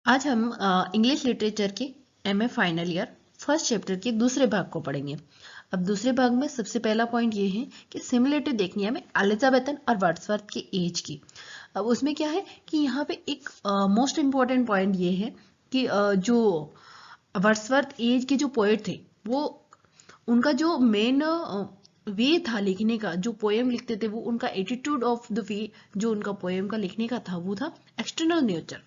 आज हम English literature के MA final year first chapter के दूसरे भाग को पढ़ेंगे। अब दूसरे भाग में सबसे पहला पॉइंट ये है कि सिमिलरिटी देखनी है हमें एलिजाबेथन और वर्ड्सवर्थ की एज की। अब उसमें क्या है कि यहाँ पे एक मोस्ट इम्पॉर्टेंट पॉइंट ये है कि जो वर्ड्सवर्थ एज के जो पोएट थे वो उनका जो मेन वे था लिखने का, जो पोएम लिखते थे वो उनका एटीट्यूड ऑफ द वे जो उनका पोएम का लिखने का था वो था एक्सटर्नल नेचर।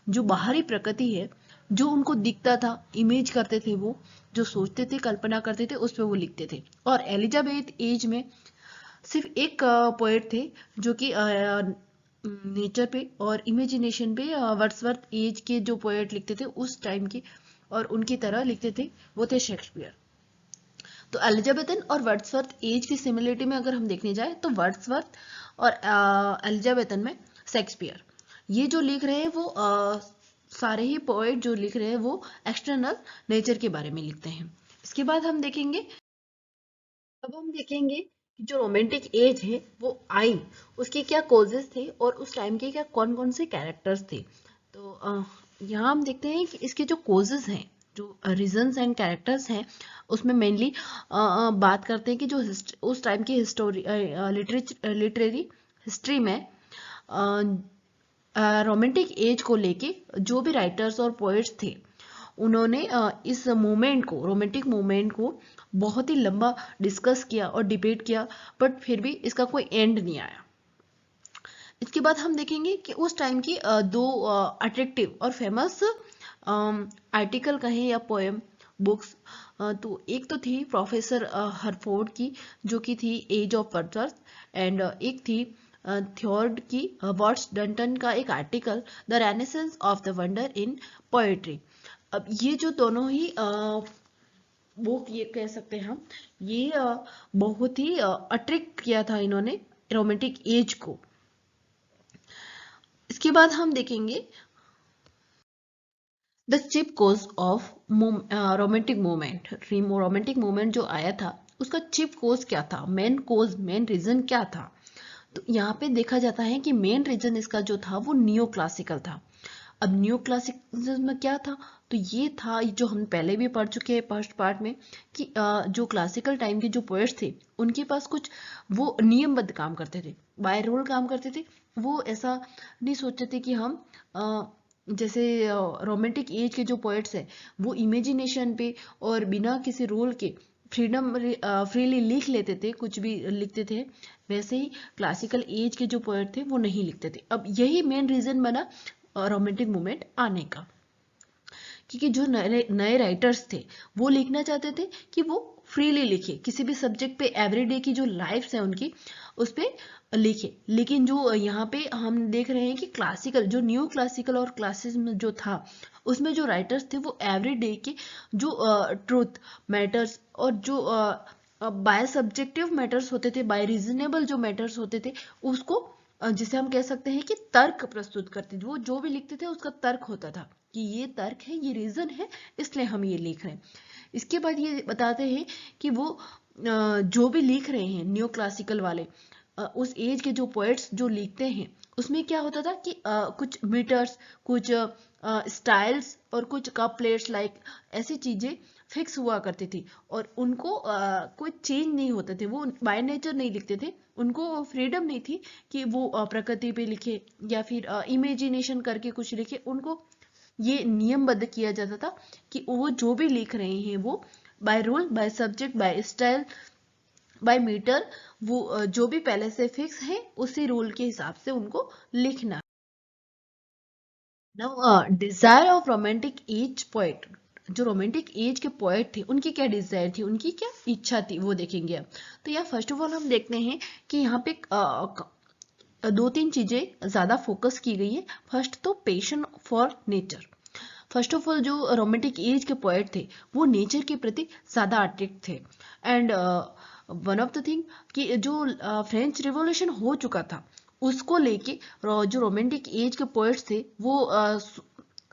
जो बाहरी प्रकृति है, जो उनको दिखता था, इमेज करते थे, वो जो सोचते थे, कल्पना करते थे, उस पे वो लिखते थे। और एलिजाबेथ एज में सिर्फ एक पोएट थे जो कि नेचर पे और इमेजिनेशन पे वर्ड्सवर्थ एज के जो पोएट लिखते थे उस टाइम के और उनकी तरह लिखते थे, वो थे शेक्सपियर। तो एलिजाबेथन और वर्ड्सवर्थ एज की सिमिलरिटी में अगर हम देखने जाए तो वर्ड्सवर्थ और एलिजाबेथन में शेक्सपियर ये जो लिख रहे हैं वो सारे ही पोएट जो लिख रहे हैं वो एक्सटर्नल नेचर के बारे में लिखते हैं। इसके बाद हम देखेंगे, अब हम देखेंगे कि जो रोमांटिक एज है वो आई, उसके क्या कॉजेस थे और उस टाइम के क्या कौन कौन से कैरेक्टर्स थे। तो यहाँ हम देखते हैं कि इसके जो कॉजेस हैं, जो रीजंस एंड कैरेक्टर्स हैं, उसमें मेनली बात करते हैं कि जो उस टाइम की हिस्टोरी लिटरेरी हिस्ट्री में रोमांटिक एज को लेके जो भी राइटर्स और पोएट्स थे उन्होंने इस मूवमेंट को, रोमांटिक मूवमेंट को बहुत ही लंबा डिस्कस किया और डिबेट किया, बट फिर भी इसका कोई एंड नहीं आया। इसके बाद हम देखेंगे कि उस टाइम की दो अट्रैक्टिव और फेमस आर्टिकल कहें या पोएम बुक्स, तो एक तो थी प्रोफेसर हरफोर्ड की जो कि थी एज ऑफ वर्ड्सवर्थ, एंड एक थी थ्योर्ड की वर्ड्स डंटन का एक article the renaissance of the wonder in poetry. अब ये जो दोनों ही बुक ये कह सकते हैं हम, ये बहुत ही अट्रैक्ट किया था इन्होंने रोमांटिक एज को। इसके बाद हम देखेंगे the chief cause of romantic movement. Romantic movement जो आया था उसका चिप कोज क्या था, मेन कोज, मेन रीजन क्या था। तो यहाँ पे देखा जाता है कि मेन रीजन इसका जो था वो नियो क्लासिकल था। अब नियो क्लासिकल में क्या था, तो ये था जो हम पहले भी पढ़ चुके हैं फर्स्ट पार्ट में कि जो क्लासिकल टाइम के जो पोएट्स थे उनके पास कुछ वो नियमबद्ध काम करते थे, बाय रूल काम करते थे। वो ऐसा नहीं सोचते थे कि हम जैसे रोमांटिक एज के जो पोएट्स हैं वो इमेजिनेशन पे और बिना किसी रूल के फ्रीडम फ्रीली लिख लेते थे, कुछ भी लिखते थे, वैसे ही क्लासिकल एज के जो पोएट थे वो नहीं लिखते थे। अब यही मेन रीजन बना रोमांटिक मूवमेंट आने का, क्योंकि जो नए नए राइटर्स थे वो लिखना चाहते थे कि वो फ्रीली लिखे, किसी भी सब्जेक्ट पे एवरीडे की जो लाइफ्स है उनकी उस पे लिखे। लेकिन जो यहाँ पे हम देख रहे हैं कि क्लासिकल, जो न्यू क्लासिकल और क्लासिज्म जो था उसमें जो राइटर्स थे वो एवरीडे के जो ट्रूथ मैटर्स और जो बाय सब्जेक्टिव मैटर्स होते थे, बाय रीजनेबल जो मैटर्स होते थे उसको जिसे हम कह सकते हैं कि तर्क प्रस्तुत करते थे। वो जो भी लिखते थे उसका तर्क होता था कि ये तर्क है, ये रीजन है, इसलिए हम ये लिख रहे हैं। इसके बाद ये बताते हैं कि वो जो भी लिख रहे हैं न्यू क्लासिकल वाले, उस एज के जो पोएट्स जो लिखते हैं उसमें क्या होता था कि कुछ मीटर्स, कुछ स्टाइल्स और कुछ कपलेट्स लाइक ऐसी चीजें फिक्स हुआ करती थी और उनको कोई चेंज नहीं होते थे। वो बाय नेचर नहीं लिखते थे, उनको फ्रीडम नहीं थी कि वो प्रकृति पे लिखे या फिर इमेजिनेशन करके कुछ लिखे। उनको ये नियमबद्ध किया जाता था कि वो जो भी लिख रहे हैं वो by rule, by subject, by style, by metre, वो जो भी पहले से फिक्स है उसी रूल के हिसाब से उनको लिखना। Now desire of romantic as poet, जो रोमांटिक एज के पोएट थे उनकी क्या डिजायर थी, उनकी क्या इच्छा थी, वो देखेंगे अब। तो यहाँ फर्स्ट ऑफ ऑल हम देखते हैं कि यहाँ पे दो तीन चीजें ज्यादा फोकस की गई है। फर्स्ट तो passion for nature. First of all जो रोमांटिक एज के पोएट थे वो नेचर के प्रति ज्यादा अट्रैक्ट थे। And one of the thing कि जो फ्रेंच रिवॉल्यूशन हो चुका था उसको लेके जो रोमांटिक एज के पोएट्स थे वो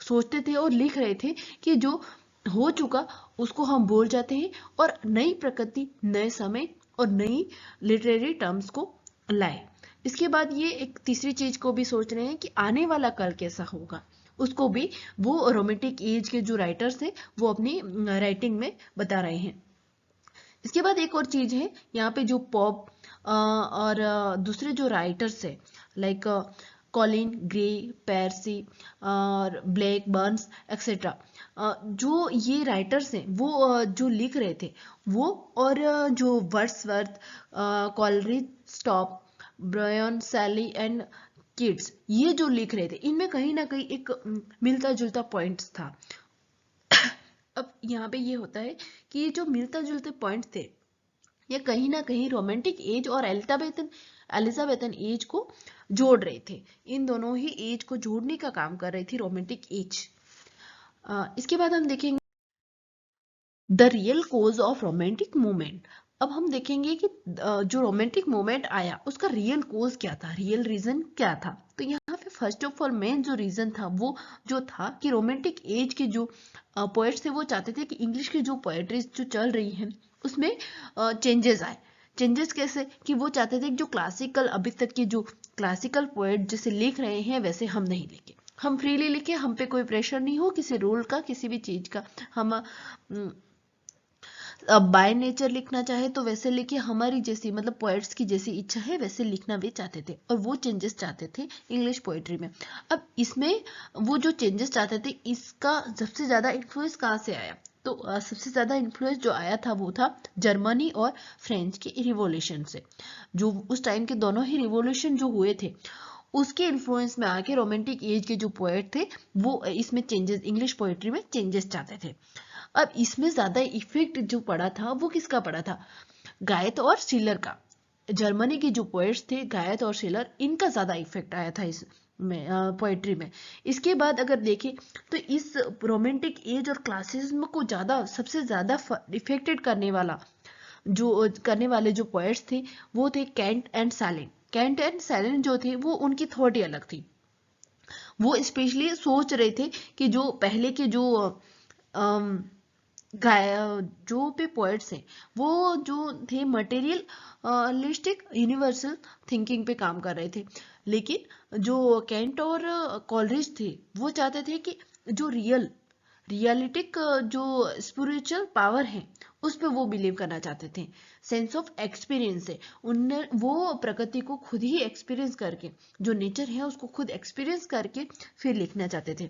सोचते थे और लिख रहे थे कि जो हो चुका उसको हम भूल जाते हैं और नई प्रकृति, नए समय और नई लिटरेरी टर्म्स को लाए। इसके बाद ये एक तीसरी चीज को भी सोच रहे हैं कि आने वाला कल कैसा होगा, उसको भी वो रोमेंटिक एज के जो राइटर्स हैं वो अपनी राइटिंग में बता रहे हैं। इसके बाद एक और चीज है यहाँ पे, जो पॉप और दूसरे जो राइटर्स है लाइक कॉलिन ग्रे, पेर्सी और ब्लेक, बर्न्स एक्सेट्रा, जो ये राइटर्स हैं वो जो लिख रहे थे वो, और जो वर्ड्सवर्थ, कॉलरिज, स्टॉप, ब्रायन, सैली एंड किड्स, ये जो लिख रहे थे इनमें कहीं ना कहीं एक मिलता जुलता पॉइंट्स था। अब यहाँ पे ये होता है कि ये जो मिलता जुलते पॉइंट्स थे ये कहीं ना कहीं रोमांटिक एज और एलिजाबेथन एज को जोड़ रहे थे। इन दोनों ही एज को जोड़ने का काम कर रही थी रोमांटिक एज। इसके बाद हम देखेंगे the real cause of romantic movement. अब हम देखेंगे कि जो रोमांटिक मूवमेंट आया उसका रियल कोज क्या था, रियल रीजन क्या था। तो यहाँ पे फर्स्ट ऑफ ऑल मेन जो रीजन था वो जो था कि रोमांटिक एज के जो पोएट्स थे वो चाहते थे कि इंग्लिश की जो पोएट्रीज जो चल रही है उसमें चेंजेस आए। चेंजेस कैसे, कि वो चाहते थे कि जो क्लासिकल अभी तक के जो क्लासिकल पोएट जैसे लिख रहे हैं वैसे हम नहीं लिखे, हम फ्रीली लिखे, हम पे कोई प्रेशर नहीं हो किसी रूल का, किसी भी चीज का। हम बाय नेचर लिखना चाहे तो वैसे लिखे, हमारी जैसी मतलब पोएट्स की जैसी इच्छा है वैसे लिखना भी चाहते थे, और वो चेंजेस चाहते थे इंग्लिश पोएट्री में। अब इसमें वो जो चेंजेस चाहते थे इसका सबसे ज्यादा इन्फ्लुएंस कहाँ से आया, तो सबसे ज्यादा इन्फ्लुएंस जो आया था वो था जर्मनी और फ्रेंच के रिवॉल्यूशन से। जो उस टाइम के दोनों ही रिवॉल्यूशन जो हुए थे उसके इन्फ्लुएंस में आके रोमांटिक एज के जो पोएट थे वो इसमें चेंजेस, इंग्लिश पोएट्री में चेंजेस चाहते थे। अब इसमें ज्यादा इफेक्ट जो पड़ा था वो किसका पड़ा था, गायत और शिलर का। जर्मनी के जो पोएट्स थे गायत और शिलर, इनका ज्यादा इफेक्ट आया था इस में पोएट्री में। इसके बाद अगर देखें तो इस रोमांटिक एज और क्लासिसिज्म को ज्यादा सबसे ज्यादा इफेक्टेड करने वाले जो पोएट्स थे वो थे कैंट एंड सैलिन। कैंट एंड सैलिन जो थे वो उनकी थॉट ही अलग थी। वो स्पेशली सोच रहे थे कि जो पहले के जो जो भी पोएट्स हैं वो जो थे मटेरियलिस्टिक यूनिवर्सल थिंकिंग पे काम कर रहे थे, लेकिन जो कैंट और कॉलरिज थे वो चाहते थे कि जो रियलिटिक जो स्पिरिचुअल पावर है उस पे वो बिलीव करना चाहते थे। सेंस ऑफ एक्सपीरियंस है, उनने वो प्रकृति को खुद ही एक्सपीरियंस करके, जो नेचर है उसको खुद एक्सपीरियंस करके फिर लिखना चाहते थे।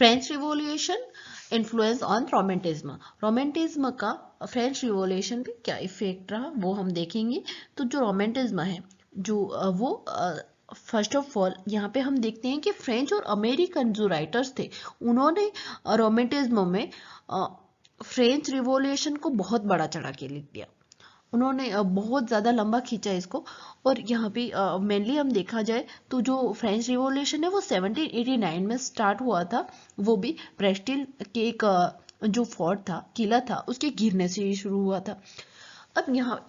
French revolution influence on romanticism. Romanticism का फ्रेंच रिवॉल्यूशन पे क्या इफेक्ट रहा वो हम देखेंगे। तो जो रोमांटिज्म है जो वो फर्स्ट ऑफ ऑल यहाँ पे हम देखते हैं कि फ्रेंच और अमेरिकन जो राइटर्स थे उन्होंने रोमांटिज्म में फ्रेंच रिवॉल्यूशन को बहुत बड़ा चढ़ा के लिख दिया। उन्होंने बहुत ज्यादा लंबा खींचा इसको। और यहाँ पे मेनली हम देखा जाए तो जो फ्रेंच रिवॉल्यूशन है वो 1789 में स्टार्ट हुआ था, वो भी ब्रेस्टिल के एक जो फोर्ट था, किला था, उसके गिरने से ही शुरू हुआ था। अब यहाँ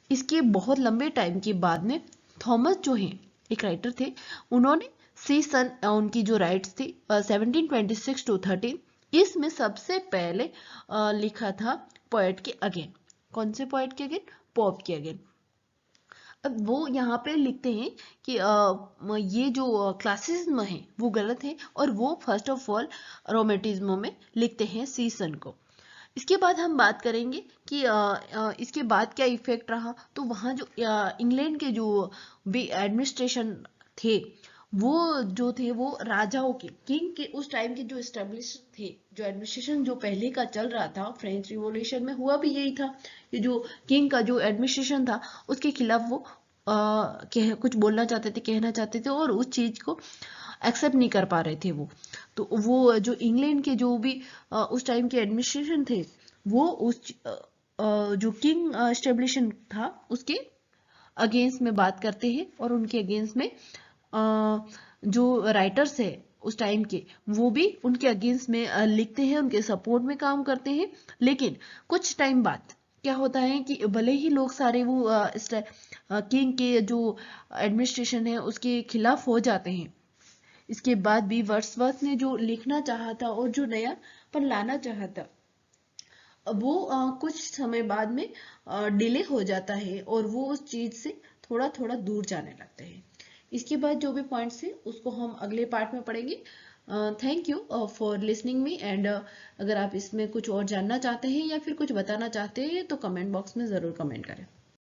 इसके बहुत लंबे टाइम के बाद में थॉमस जो है एक राइटर थे, उन्होंने सीसन उनकी जो राइट्स थी 1726 to 13, इसमें सबसे पहले लिखा था पोएट के अगेन। कौन से पोएट के अगेन, पॉप के अगेन। अब वो यहाँ पे लिखते हैं कि ये जो क्लासिज्म है वो गलत है, और वो फर्स्ट ऑफ ऑल रोमेटिज्म में लिखते हैं सीसन को। इसके बाद हम बात करेंगे कि इसके बाद क्या इफेक्ट रहा। तो वहाँ जो इंग्लैंड के जो भी एडमिनिस्ट्रेशन थे वो जो थे वो राजाओं के, किंग के उस टाइम के जो एस्टेब्लिश थे, जो एडमिनिस्ट्रेशन जो पहले का चल रहा था, फ्रेंच रिवॉल्यूशन में हुआ भी यही था कि जो किंग का जो एडमिनिस्ट्रेशन था उसके खिलाफ वो कुछ बोलना चाहते थे, कहना चाहते थे, और उस चीज को एक्सेप्ट नहीं कर पा रहे थे वो। तो वो जो इंग्लैंड के जो भी उस टाइम के एडमिनिस्ट्रेशन थे वो उस जो किंग एस्टेब्लिशन था उसके अगेंस्ट में बात करते हैं, और उनके अगेंस्ट में जो राइटर्स है उस टाइम के वो भी उनके अगेंस्ट में लिखते हैं, उनके सपोर्ट में काम करते हैं। लेकिन कुछ टाइम बाद क्या होता है कि भले ही लोग सारे वो किंग के जो एडमिनिस्ट्रेशन है उसके खिलाफ हो जाते हैं, इसके बाद भी वर्ड्सवर्थ ने जो लिखना चाहा था और जो नया पर लाना चाहा था वो कुछ समय बाद में डिले हो जाता है, और वो उस चीज से थोड़ा थोड़ा दूर जाने लगते हैं। इसके बाद जो भी पॉइंट्स हैं उसको हम अगले पार्ट में पढ़ेंगे। Thank you for listening me and अगर आप इसमें कुछ और जानना चाहते हैं या फिर कुछ बताना चाहते हैं तो कमेंट बॉक्स में ज़रूर कमेंट करें।